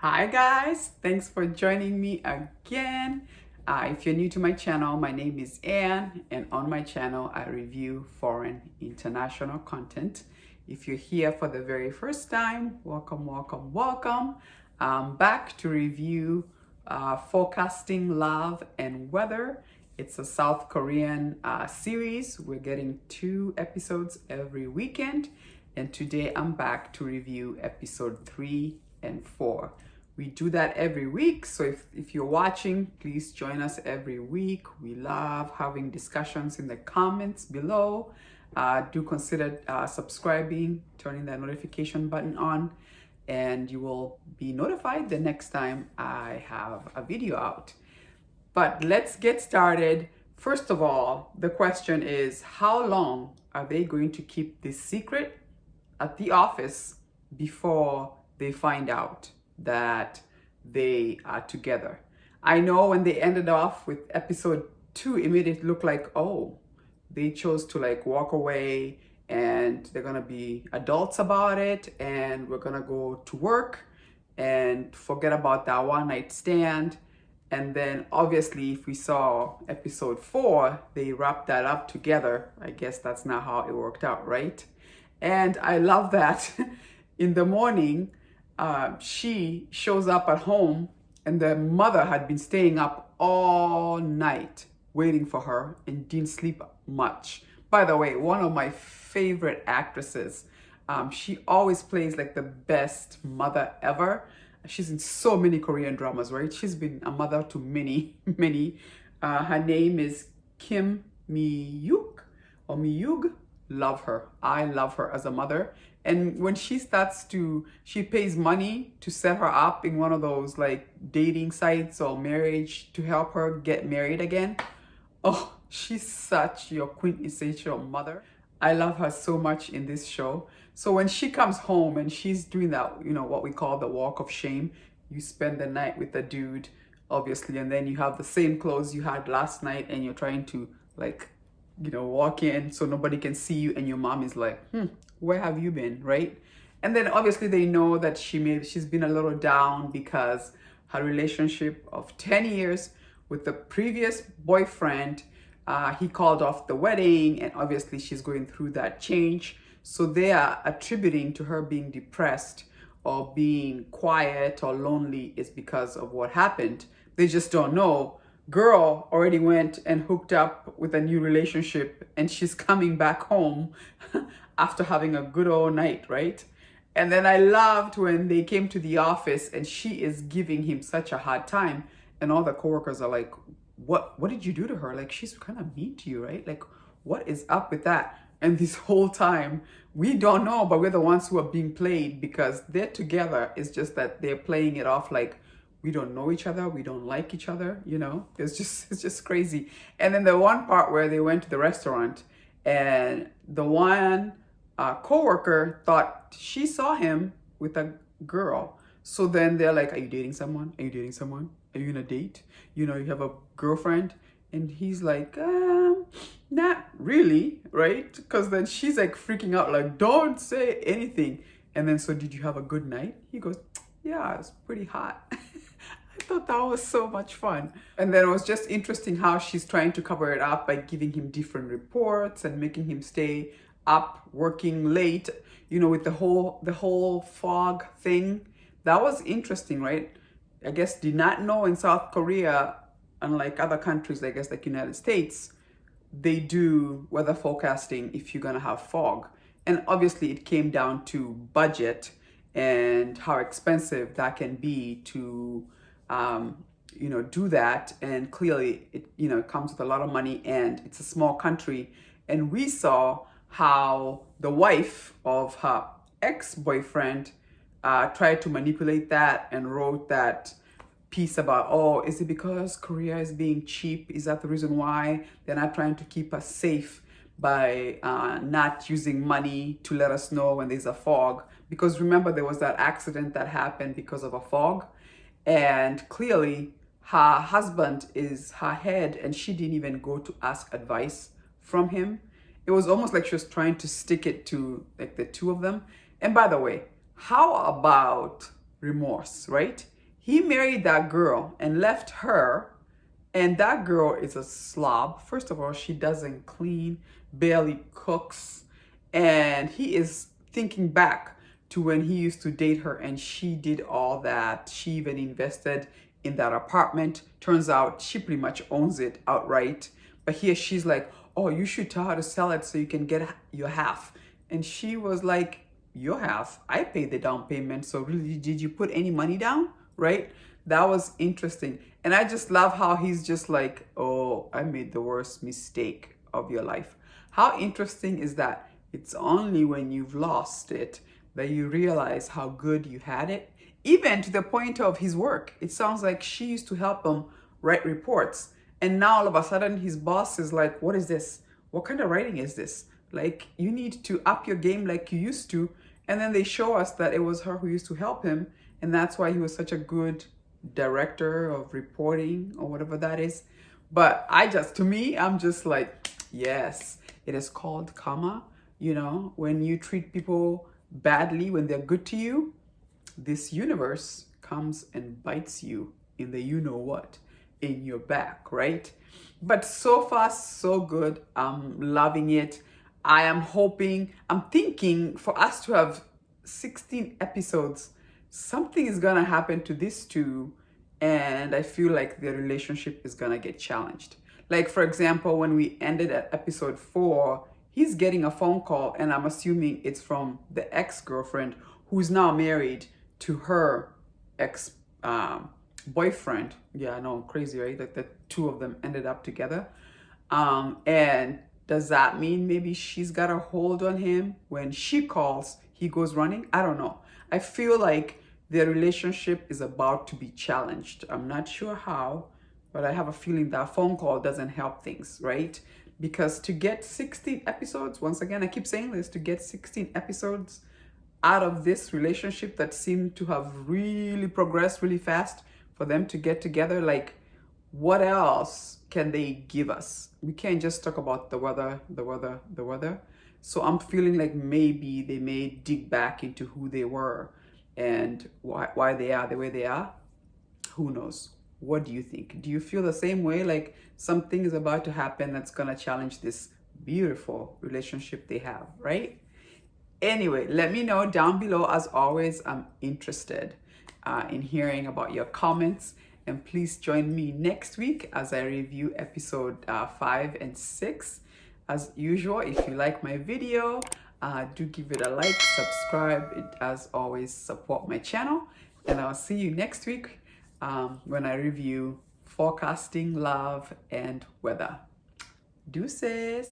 Hi guys, thanks for joining me again. If you're new to my channel, my name is Ann, and on my channel I review foreign international content. If you're here for the very first time, welcome, welcome, welcome. I'm back to review Forecasting Love and Weather. It's a South Korean series. We're getting 2 episodes every weekend, and today I'm back to review episode 3 and 4. We do that every week, so if you're watching, please join us every week. We love having discussions in the comments below. Do consider subscribing, turning that notification button on, and you will be notified the next time I have a video out. But let's get started. First of all, the question is, how long are they going to keep this secret at the office before they find out that they are together? I know when they ended off with episode 2, it made it look like, oh, they chose to like walk away and they're gonna be adults about it and we're gonna go to work and forget about that one night stand. And then obviously if we saw episode 4, they wrapped that up together. I guess that's not how it worked out, right? And I love that in the morning, she shows up at home and the mother had been staying up all night waiting for her and didn't sleep much. By the way, one of my favorite actresses. She always plays like the best mother ever. She's in so many Korean dramas, right? She's been a mother to many, many. Her name is Kim Miyuk or Miyug. Love her. I love her as a mother. And when she pays money to set her up in one of those like dating sites or marriage to help her get married again. Oh, she's such your quintessential mother. I love her so much in this show. So when she comes home and she's doing that, what we call the walk of shame, you spend the night with the dude, obviously, and then you have the same clothes you had last night and you're trying to walk in so nobody can see you, and your mom is like, where have you been, right? And then obviously they know that she's been a little down because her relationship of 10 years with the previous boyfriend, he called off the wedding, and obviously she's going through that change. So they are attributing to her being depressed or being quiet or lonely is because of what happened. They just don't know. Girl already went and hooked up with a new relationship and she's coming back home after having a good old night, right? And then I loved when they came to the office and she is giving him such a hard time, and all the coworkers are like, what did you do to her? Like, she's kind of mean to you, right? Like, what is up with that? And this whole time, we don't know, but we're the ones who are being played because they're together. It's just that they're playing it off like we don't know each other, we don't like each other, It's just crazy. And then the one part where they went to the restaurant and the one coworker thought she saw him with a girl. So then they're like, are you dating someone? Are you dating someone? Are you in a date? You have a girlfriend? And he's like, not really, right? Because then she's like freaking out, like, don't say anything. And then, so did you have a good night? He goes, yeah, it's pretty hot. I thought that was so much fun. And then it was just interesting how she's trying to cover it up by giving him different reports and making him stay up working late, with the whole fog thing. That was interesting, right? I guess did not know in South Korea, unlike other countries, I guess like United States, they do weather forecasting if you're gonna have fog. And obviously it came down to budget and how expensive that can be to do that. And clearly it comes with a lot of money and it's a small country. And we saw how the wife of her ex-boyfriend tried to manipulate that and wrote that piece about, oh, is it because Korea is being cheap? Is that the reason why they're not trying to keep us safe by not using money to let us know when there's a fog? Because remember, there was that accident that happened because of a fog. And clearly her husband is her head and she didn't even go to ask advice from him. It was almost like she was trying to stick it to like the two of them. And by the way, how about remorse, right? He married that girl and left her, and that girl is a slob. First of all, she doesn't clean, barely cooks, and he is thinking back to when he used to date her and she did all that. She even invested in that apartment. Turns out she pretty much owns it outright. But here she's like, oh, you should tell her to sell it so you can get your half. And she was like, your half? I paid the down payment. So really, did you put any money down? Right? That was interesting. And I just love how he's just like, oh, I made the worst mistake of your life. How interesting is that? It's only when you've lost it that you realize how good you had it. Even to the point of his work. It sounds like she used to help him write reports. And now all of a sudden his boss is like, what is this? What kind of writing is this? Like, you need to up your game like you used to. And then they show us that it was her who used to help him. And that's why he was such a good director of reporting or whatever that is. But to me, I'm just like, yes, it is called karma. You know, when you treat people badly, when they're good to you, this universe comes and bites you in the you know what, in your back, right? But so far, so good. I'm loving it. I'm thinking for us to have 16 episodes, something is gonna happen to these two, and I feel like their relationship is gonna get challenged. Like, for example, when we ended at episode 4, he's getting a phone call, and I'm assuming it's from the ex-girlfriend who's now married to her ex boyfriend. Yeah, I know, crazy, right? Like the two of them ended up together. And does that mean maybe she's got a hold on him? When she calls, he goes running? I don't know. I feel like their relationship is about to be challenged. I'm not sure how, but I have a feeling that phone call doesn't help things, right? Because to get 16 episodes, once again, I keep saying this, to get 16 episodes out of this relationship that seemed to have really progressed really fast, for them to get together, like, what else can they give us? We can't just talk about the weather, the weather, the weather. So I'm feeling like maybe they may dig back into who they were and why they are the way they are. Who knows? What do you think? Do you feel the same way? Like something is about to happen that's gonna challenge this beautiful relationship they have, right? Anyway, let me know down below. As always, I'm interested in hearing about your comments. And please join me next week as I review episode 5 and 6. As usual, if you like my video, do give it a like, subscribe. It, as always, support my channel. And I'll see you next week when I review forecasting, love, and weather. Deuces.